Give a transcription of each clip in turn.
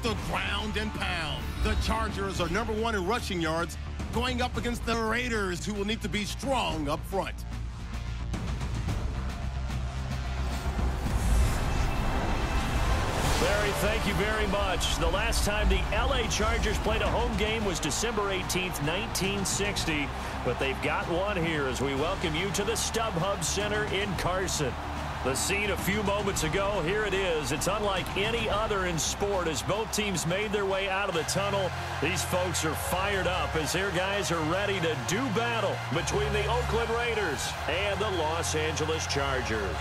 the ground and pound. The Chargers are #1 in rushing yards, going up against the Raiders, who will need to be strong up front. Barry, thank you very much. The last time the LA Chargers played a home game was December 18th, 1960. But they've got one here as we welcome you to the StubHub Center in Carson. The scene a few moments ago, here it is. It's unlike any other in sport as both teams made their way out of the tunnel. These folks are fired up as their guys are ready to do battle between the Oakland Raiders and the Los Angeles Chargers.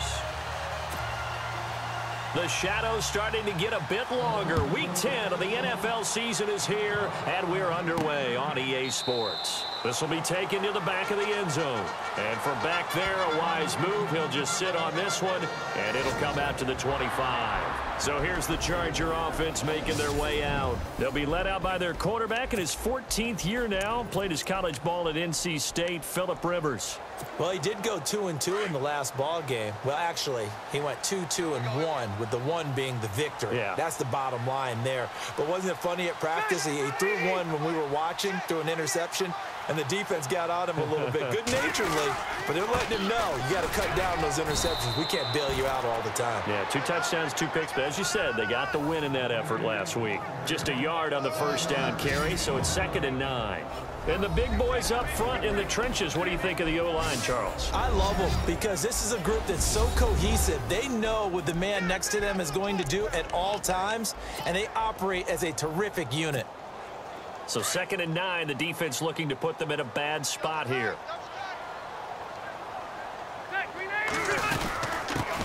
The shadows starting to get a bit longer. Week 10 of the NFL season is here, and we're underway on EA Sports. This will be taken to the back of the end zone. And from back there, a wise move. He'll just sit on this one, and it'll come out to the 25. So here's the Charger offense making their way out. They'll be led out by their quarterback in his 14th year now. Played his college ball at NC State, Phillip Rivers. Well, he did go 2-2 in the last ball game. Well, actually, he went 2-2-1, with the one being the victory. Yeah. That's the bottom line there. But wasn't it funny at practice? He threw one when we were watching, threw an interception, and the defense got on him a little bit, good-naturedly. But they're letting him know, you got to cut down those interceptions. We can't bail you out all the time. Yeah, 2 touchdowns, 2 picks. But as you said, they got the win in that effort last week. Just a yard on the first down carry, so it's 2nd and 9. And the big boys up front in the trenches. What do you think of the O-line, Charles? I love them because this is a group that's so cohesive. They know what the man next to them is going to do at all times, and they operate as a terrific unit. So 2nd and 9, the defense looking to put them in a bad spot here.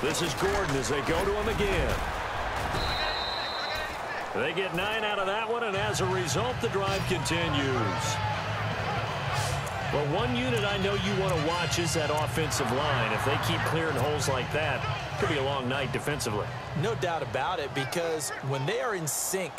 This is Gordon as they go to him again. They get 9 out of that one, and as a result, the drive continues. Well, one unit I know you want to watch is that offensive line. If they keep clearing holes like that, it could be a long night defensively. No doubt about it, because when they are in sync,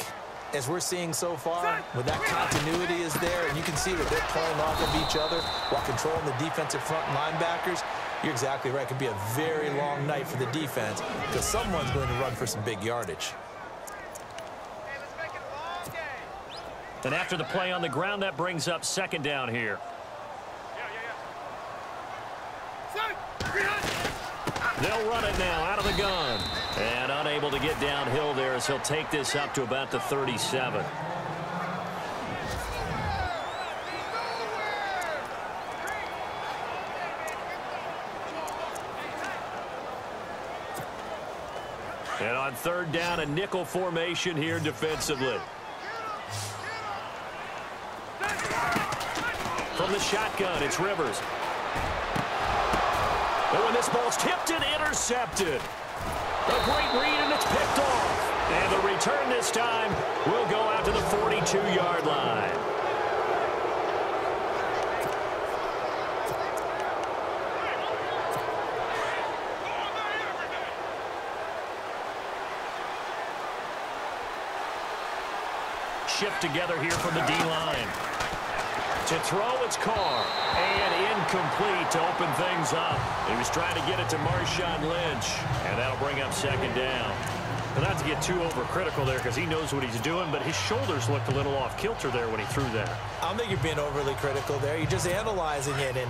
as we're seeing so far, when that continuity is there, and you can see that they're playing off of each other while controlling the defensive front linebackers, you're exactly right. It could be a very long night for the defense because someone's going to run for some big yardage. And after the play on the ground, that brings up 2nd down here. They'll run it now out of the gun. And unable to get downhill there as he'll take this up to about the 37. And on 3rd down, a nickel formation here defensively. From the shotgun, it's Rivers. And when this ball's tipped and intercepted. A great read, and it's picked off. And the return this time will go out to the 42-yard line. Shift together here from the D-line. To throw, it's Carr. And incomplete to open things up. He was trying to get it to Marshawn Lynch. And that'll bring up 2nd down. But not to get too overcritical there because he knows what he's doing, but his shoulders looked a little off kilter there when he threw that. I don't think you're being overly critical there. You're just analyzing it, and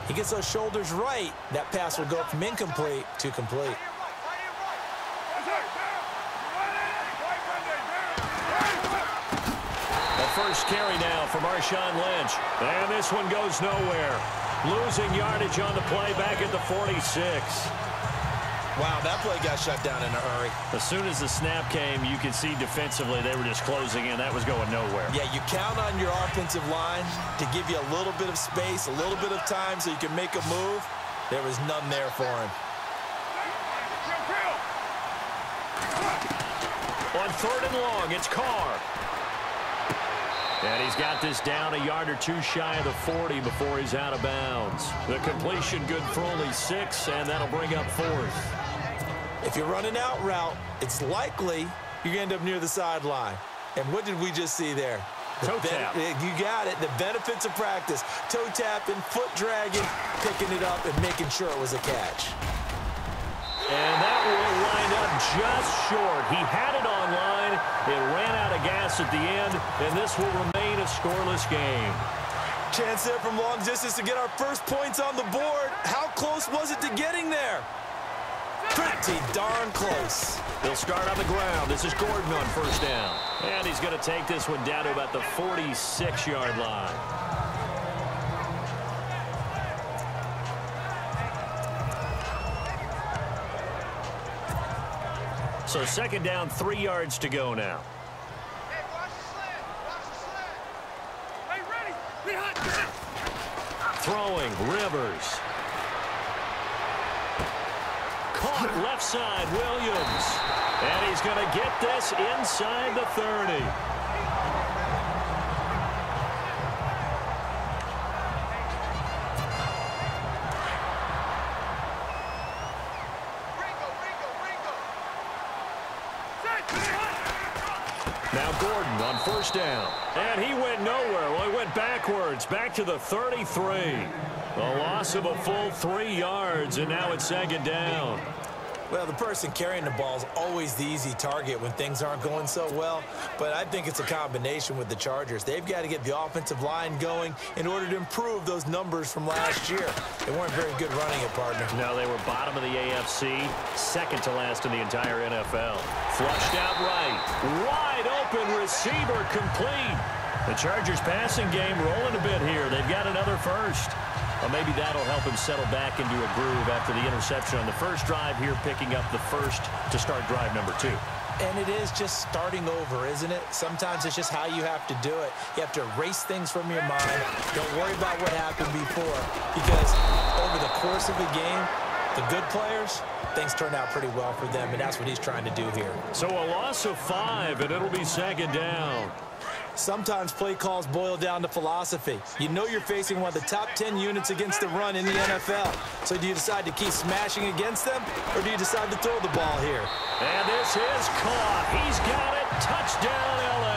he gets those shoulders right. That pass will go from incomplete to complete. First carry now for Marshawn Lynch. And this one goes nowhere. Losing yardage on the play back at the 46. Wow, that play got shut down in a hurry. As soon as the snap came, you could see defensively they were just closing in. That was going nowhere. Yeah, you count on your offensive line to give you a little bit of space, a little bit of time so you can make a move. There was none there for him. On 3rd and long, it's Carr. And he's got this down a yard or two shy of the 40 before he's out of bounds. The completion good for only 6, and that'll bring up 4th. If you're running out route, it's likely you're going to end up near the sideline. And what did we just see there? Toe tap. You got it. The benefits of practice. Toe tapping, foot dragging, picking it up, and making sure it was a catch. And that will line up just short. He had it on line. It ran out pass at the end, and this will remain a scoreless game. Chance there from long distance to get our first points on the board. How close was it to getting there? Pretty darn close. They'll start on the ground. This is Gordon on first down. And he's going to take this one down to about the 46-yard line. So second down, 3 yards to go now. Hey, watch the slant. Watch the slant. Hey, ready. Behind. Throwing, Rivers. Caught left side, Williams. And he's going to get this inside the 30. Now Gordon on first down. And he went nowhere. Well, he went backwards, back to the 33. A loss of a full 3 yards, and now it's second down. Well, the person carrying the ball is always the easy target when things aren't going so well. But I think it's a combination with the Chargers. They've got to get the offensive line going in order to improve those numbers from last year. They weren't very good running it, partner. No, they were bottom of the AFC, second to last in the entire NFL. Flushed out right. Wide open receiver complete. The Chargers passing game rolling a bit here. They've got another first. Well, maybe that'll help him settle back into a groove after the interception on the first drive here, picking up the first to start drive number 2. And it is just starting over, isn't it? Sometimes it's just how you have to do it. You have to erase things from your mind. Don't worry about what happened before, because over the course of a game, the good players, things turn out pretty well for them, and that's what he's trying to do here. So a loss of 5, and it'll be second down. Sometimes play calls boil down to philosophy. You know you're facing one of the top 10 units against the run in the NFL. So do you decide to keep smashing against them, or do you decide to throw the ball here? And this is caught. He's got it. Touchdown, L.A.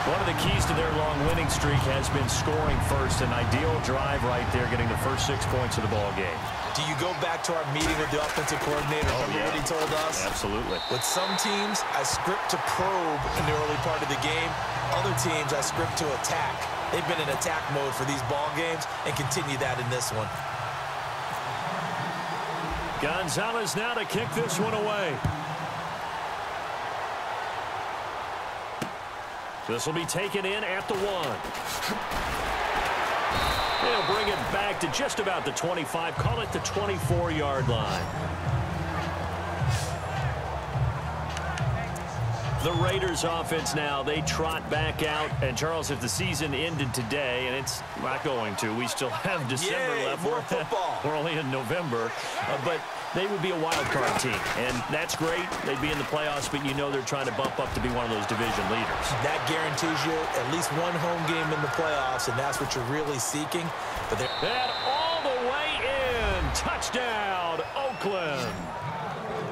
One of the keys to their long winning streak has been scoring first. An ideal drive right there, getting the first 6 points of the ball game. Do you go back to our meeting with the offensive coordinator? Remember what he told us? Absolutely. With some teams, I script to probe in the early part of the game. Other teams, I script to attack. They've been in attack mode for these ball games and continue that in this one. Gonzalez now to kick this one away. This will be taken in at the 1. They'll bring it back to just about the 25. Call it the 24-yard line. The Raiders offense now, they trot back out. And, Charles, if the season ended today, and it's not going to, we still have December left. More football. We're only in November. But they would be a wild card team. And that's great. They'd be in the playoffs, but you know they're trying to bump up to be one of those division leaders. That guarantees you at least one home game in the playoffs, and that's what you're really seeking. But and all the way in. Touchdown, Oakland.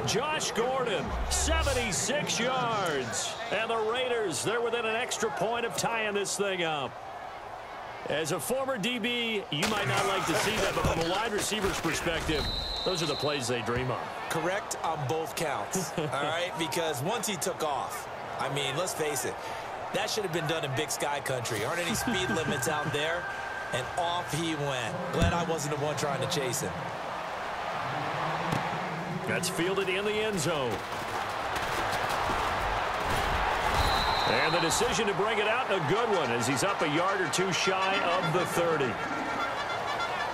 Josh Gordon, 76 yards. And the Raiders, they're within an extra point of tying this thing up. As a former DB, you might not like to see that, but from a wide receiver's perspective, those are the plays they dream of. Correct on both counts, all right? Because once he took off, I mean, let's face it, that should have been done in Big Sky country. Aren't any speed limits out there? And off he went. Glad I wasn't the one trying to chase him. That's fielded in the end zone. And the decision to bring it out, a good one, as he's up a yard or two shy of the 30.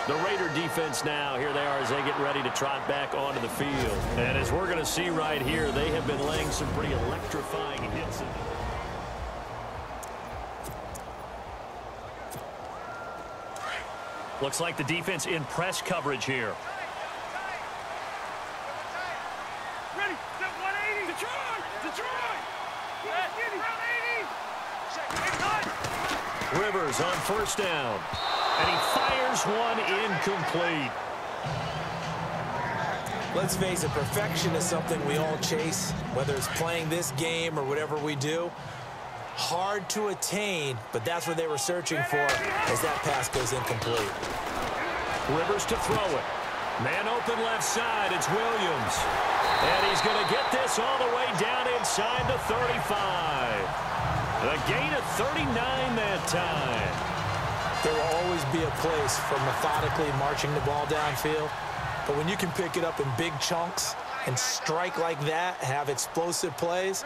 The Raider defense now, here they are as they get ready to trot back onto the field. And as we're going to see right here, they have been laying some pretty electrifying hits. Looks like the defense in press coverage here. Ready, set 180. Detroit. Rivers on first down. And he fires one incomplete. Let's face it, perfection is something we all chase, whether it's playing this game or whatever we do. Hard to attain, but that's what they were searching for as that pass goes incomplete. Rivers to throw it. Man open left side, it's Williams. And he's going to get this all the way down inside the 35. A gain of 39 that time. There will always be a place for methodically marching the ball downfield. But when you can pick it up in big chunks and strike like that, have explosive plays,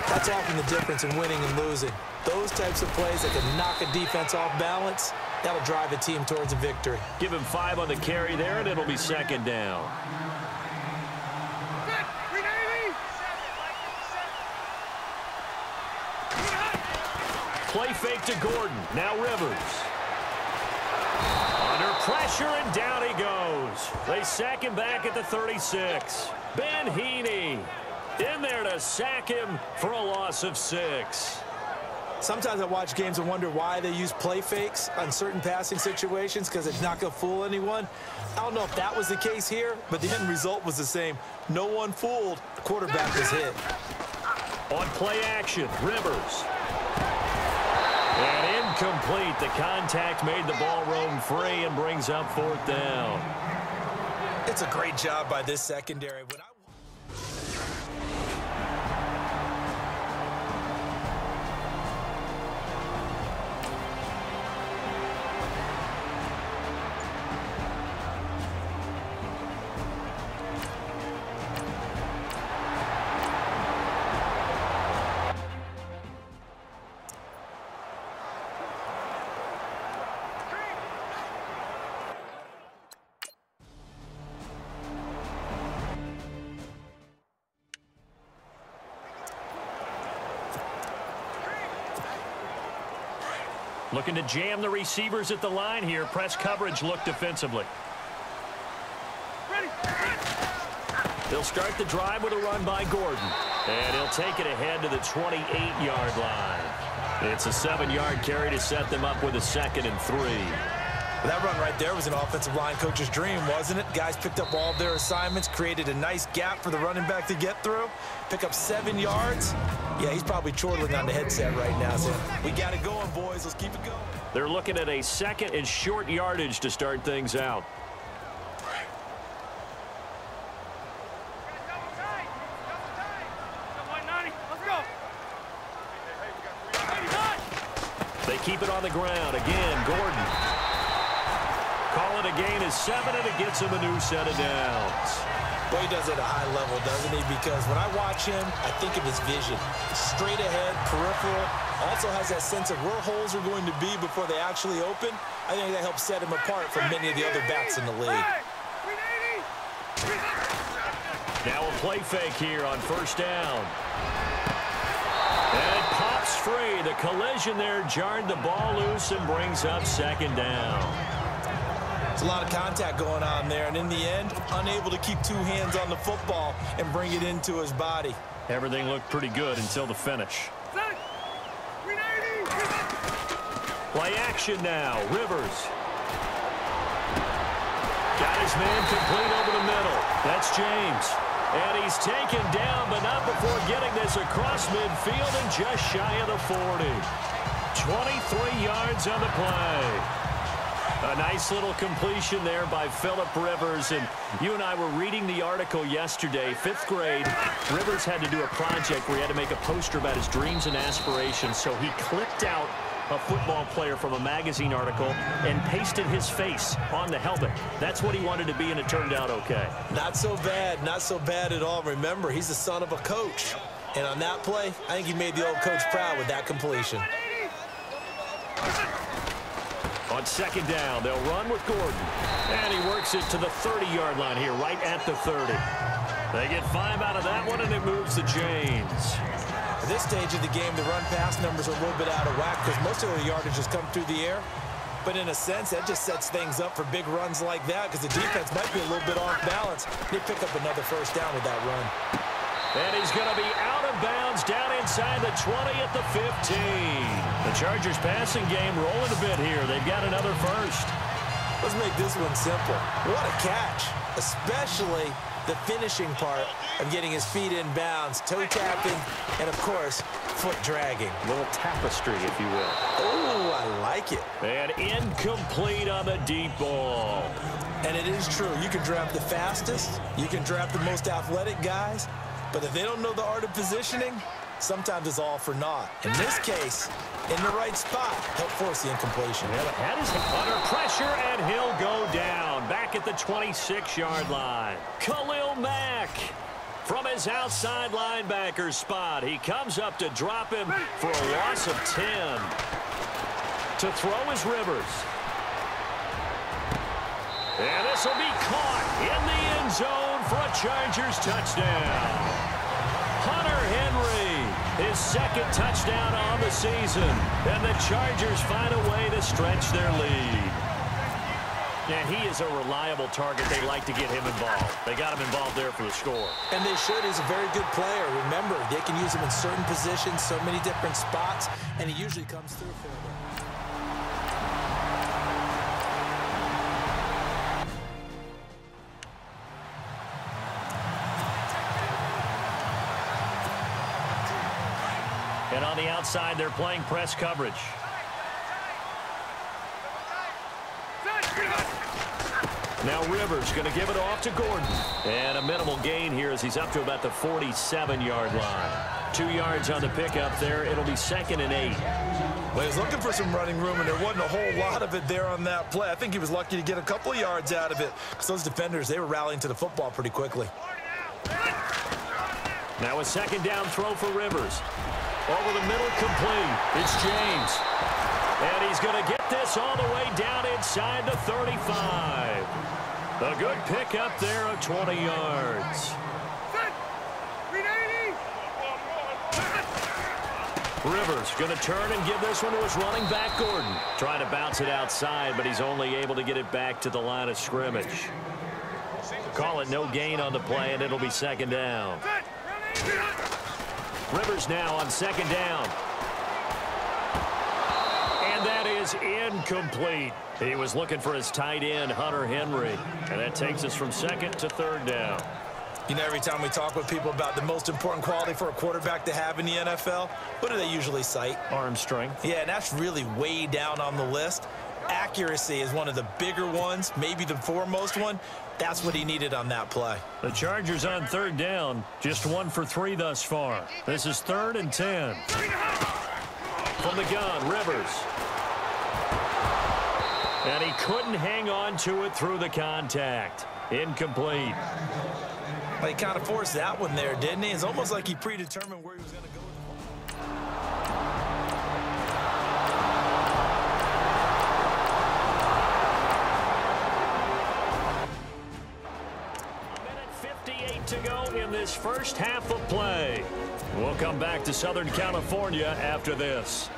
that's often the difference in winning and losing. Those types of plays that can knock a defense off balance, that'll drive a team towards a victory. Give him 5 on the carry there, and it'll be second down. Play fake to Gordon. Now Rivers. Under pressure, and down he goes. They sack him back at the 36. Ben Heaney in there to sack him for a loss of 6. Sometimes I watch games and wonder why they use play fakes on certain passing situations, because it's not going to fool anyone. I don't know if that was the case here, but the end result was the same. No one fooled. The quarterback was hit. On play action, Rivers. And incomplete. The contact made the ball roam free and brings up 4th down. It's a great job by this secondary. Looking to jam the receivers at the line here. Press coverage look defensively. They'll start the drive with a run by Gordon. And he'll take it ahead to the 28-yard line. It's a 7-yard carry to set them up with a 2nd and 3. That run right there was an offensive line coach's dream, wasn't it? Guys picked up all of their assignments, created a nice gap for the running back to get through, pick up 7 yards. Yeah, he's probably chortling on the headset right now, saying, we got it going, boys. Let's keep it going. They're looking at a 2nd and short yardage to start things out. They keep it on the ground. Again, Gordon. Call it a gain of 7, and it gets him a new set of downs. Well, he does it at a high level, doesn't he? Because when I watch him, I think of his vision. Straight ahead, peripheral. Also has that sense of where holes are going to be before they actually open. I think that helps set him apart from many of the other backs in the league. Now a play fake here on 1st down. And it pops free. The collision there jarred the ball loose and brings up 2nd down. There's a lot of contact going on there, and in the end, unable to keep 2 hands on the football and bring it into his body. Everything looked pretty good until the finish. Play action now. Rivers. Got his man complete over the middle. That's James. And he's taken down, but not before getting this across midfield and just shy of the 40. 23 yards on the play. A nice little completion there by Phillip Rivers. And you and I were reading the article yesterday, 5th grade. Rivers had to do a project where he had to make a poster about his dreams and aspirations. So he clipped out a football player from a magazine article and pasted his face on the helmet. That's what he wanted to be, and it turned out okay. Not so bad. Not so bad at all. Remember, he's the son of a coach. And on that play, I think he made the old coach proud with that completion. On 2nd down, they'll run with Gordon. And he works it to the 30-yard line here, right at the 30. They get 5 out of that one, and it moves to James. At this stage of the game, the run-pass numbers are a little bit out of whack because most of the yardage has come through the air. But in a sense, that just sets things up for big runs like that because the defense might be a little bit off balance. They pick up another 1st down with that run. And he's going to be out of bounds down inside the 20 at the 15. The Chargers passing game rolling a bit here. They've got another 1st. Let's make this one simple. What a catch, especially the finishing part of getting his feet in bounds, toe tapping, and of course, foot dragging. A little tapestry, if you will. Oh, I like it. And incomplete on the deep ball. And it is true. You can draft the fastest. You can draft the most athletic guys. But if they don't know the art of positioning, sometimes it's all for naught. In this case, in the right spot, help force the incompletion. Yeah, the head is under pressure, and he'll go down. Back at the 26-yard line. Khalil Mack from his outside linebacker spot. He comes up to drop him for a loss of 10. To throw is Rivers. And this will be caught in the end zone for a Chargers touchdown. Hunter Henry, his second touchdown on the season. And the Chargers find a way to stretch their lead. And he is a reliable target. They like to get him involved. They got him involved there for the score. And they should. He's a very good player. Remember, they can use him in certain positions, so many different spots, and he usually comes through for them. And on the outside, they're playing press coverage. Now Rivers going to give it off to Gordon. And a minimal gain here as he's up to about the 47-yard line. 2 yards on the pickup there. It'll be 2nd and 8. Well, he was looking for some running room, and there wasn't a whole lot of it there on that play. I think he was lucky to get a couple of yards out of it because those defenders, they were rallying to the football pretty quickly. Now a second down throw for Rivers. Over the middle, complete. It's James. And he's going to get this all the way down inside the 35. A good pickup there of 20 yards. Rivers going to turn and give this one to his running back, Gordon. Trying to bounce it outside, but he's only able to get it back to the line of scrimmage. Call it no gain on the play, and it'll be 2nd down. Rivers now on 2nd down. And that is incomplete. He was looking for his tight end, Hunter Henry. And that takes us from 2nd to 3rd down. You know, every time we talk with people about the most important quality for a quarterback to have in the NFL, what do they usually cite? Arm strength. Yeah, and that's really way down on the list. Accuracy is one of the bigger ones, maybe the foremost one. That's what he needed on that play. The Chargers on 3rd down, just 1 for 3 thus far. This is 3rd and 10. From the gun, Rivers. And he couldn't hang on to it through the contact. Incomplete. Well, he kind of forced that one there, didn't he? It's almost like he predetermined where he was going to go with the ball. A minute 58 to go in this first half of play. We'll come back to Southern California after this.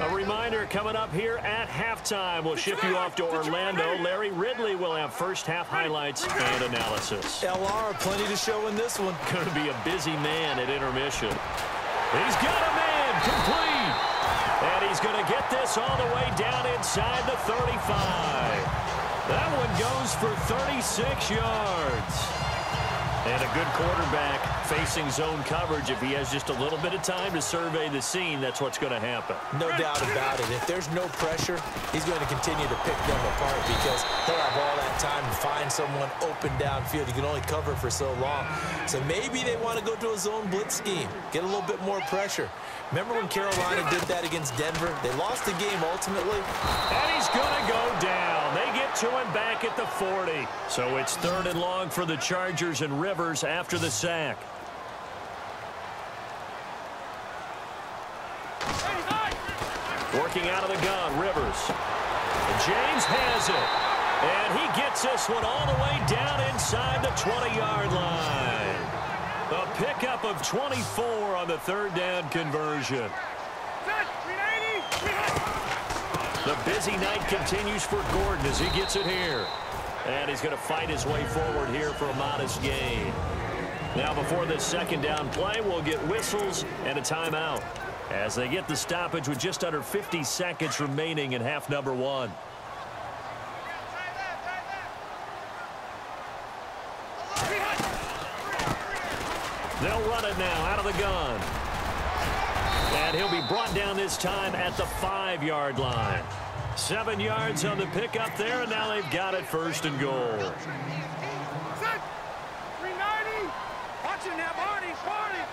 A reminder coming up here at halftime. We'll ship you off to Orlando. Larry Ridley will have first half highlights and analysis. LR, plenty to show in this one. Going to be a busy man at intermission. He's got a man complete. And he's going to get this all the way down inside the 35. That one goes for 36 yards. And a good quarterback facing zone coverage. If he has just a little bit of time to survey the scene, that's what's going to happen. No doubt about it. If there's no pressure, he's going to continue to pick them apart because he'll have all that time to find someone open downfield. He can only cover for so long. So maybe they want to go to a zone blitz scheme, get a little bit more pressure. Remember when Carolina did that against Denver? They lost the game ultimately. And he's going to go down. They get to him back at the 40. So it's 3rd and long for the Chargers and Rivers after the sack. Working out of the gun, Rivers. James has it. And he gets this one all the way down inside the 20-yard line. A pickup of 24 on the 3rd down conversion. The busy night continues for Gordon as he gets it here. And he's going to fight his way forward here for a modest gain. Now before this 2nd down play, we'll get whistles and a timeout as they get the stoppage with just under 50 seconds remaining in half number 1. They'll run it now out of the gun. And he'll be brought down this time at the 5-yard line. 7 yards on the pickup there, and now they've got it 1st and goal. Set. 390. Watch it now, Barney. Barney.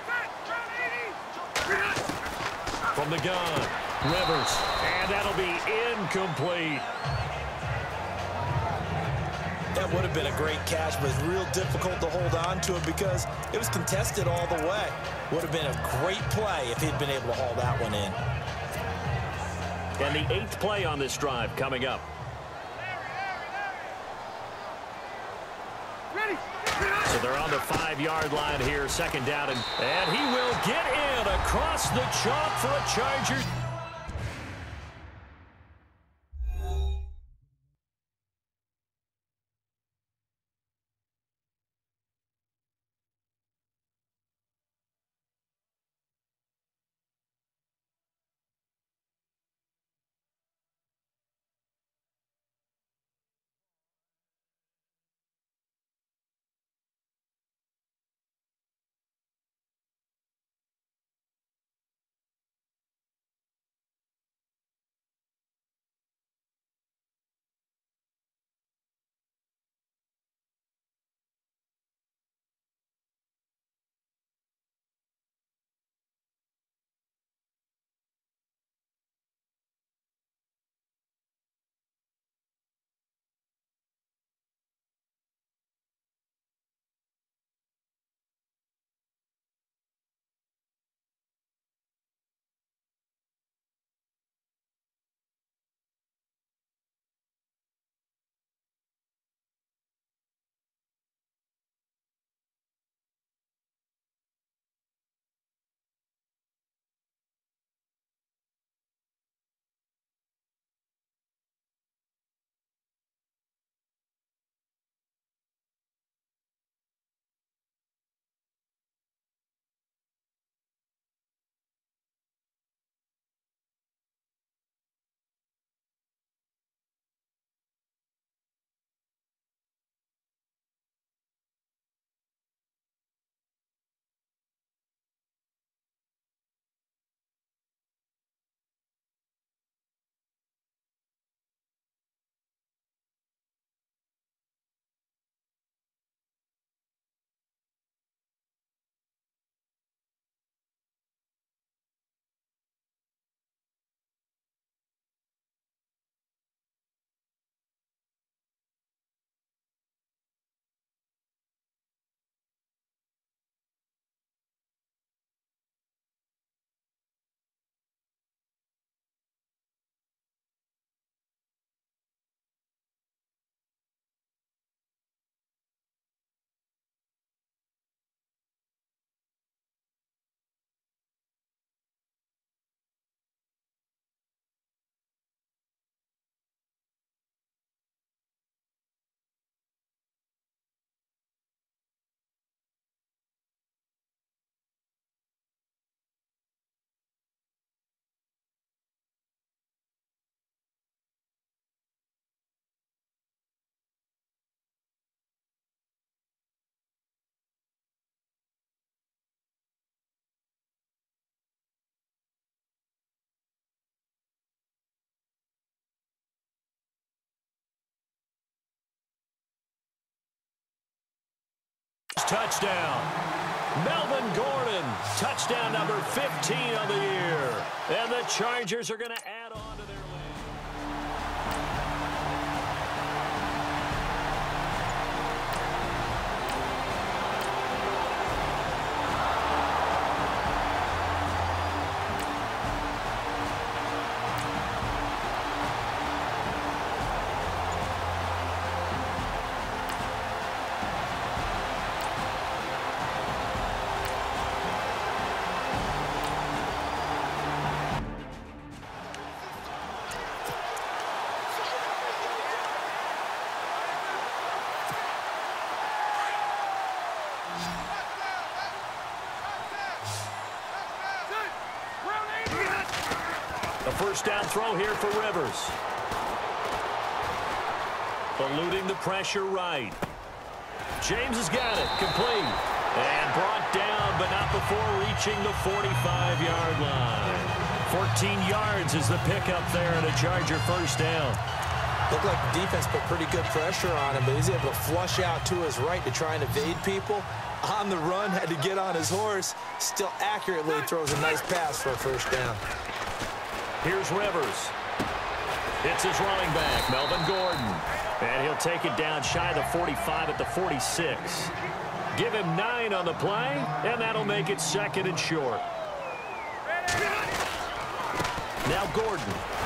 Set. 380. From the gun, Rivers, and that'll be incomplete. That would have been a great catch, but it's real difficult to hold on to it because it was contested all the way. Would have been a great play if he'd been able to haul that one in. And the 8th play on this drive coming up. Ready. So they're on the 5-yard line here, 2nd down, and he will get in across the chalk for a Chargers. Touchdown. Melvin Gordon, touchdown number 15 of the year. And the Chargers are going to add on to their lead. A first down throw here for Rivers. Eluding the pressure right. James has got it. Complete. And brought down, but not before reaching the 45-yard line. 14 yards is the pickup there and a Charger first down. Looked like the defense put pretty good pressure on him, but he's able to flush out to his right to try and evade people. On the run, had to get on his horse. Still accurately throws a nice pass for a first down. Here's Rivers. It's his running back, Melvin Gordon. And he'll take it down shy of the 45 at the 46. Give him 9 on the play, and that'll make it 2nd and short. Now Gordon.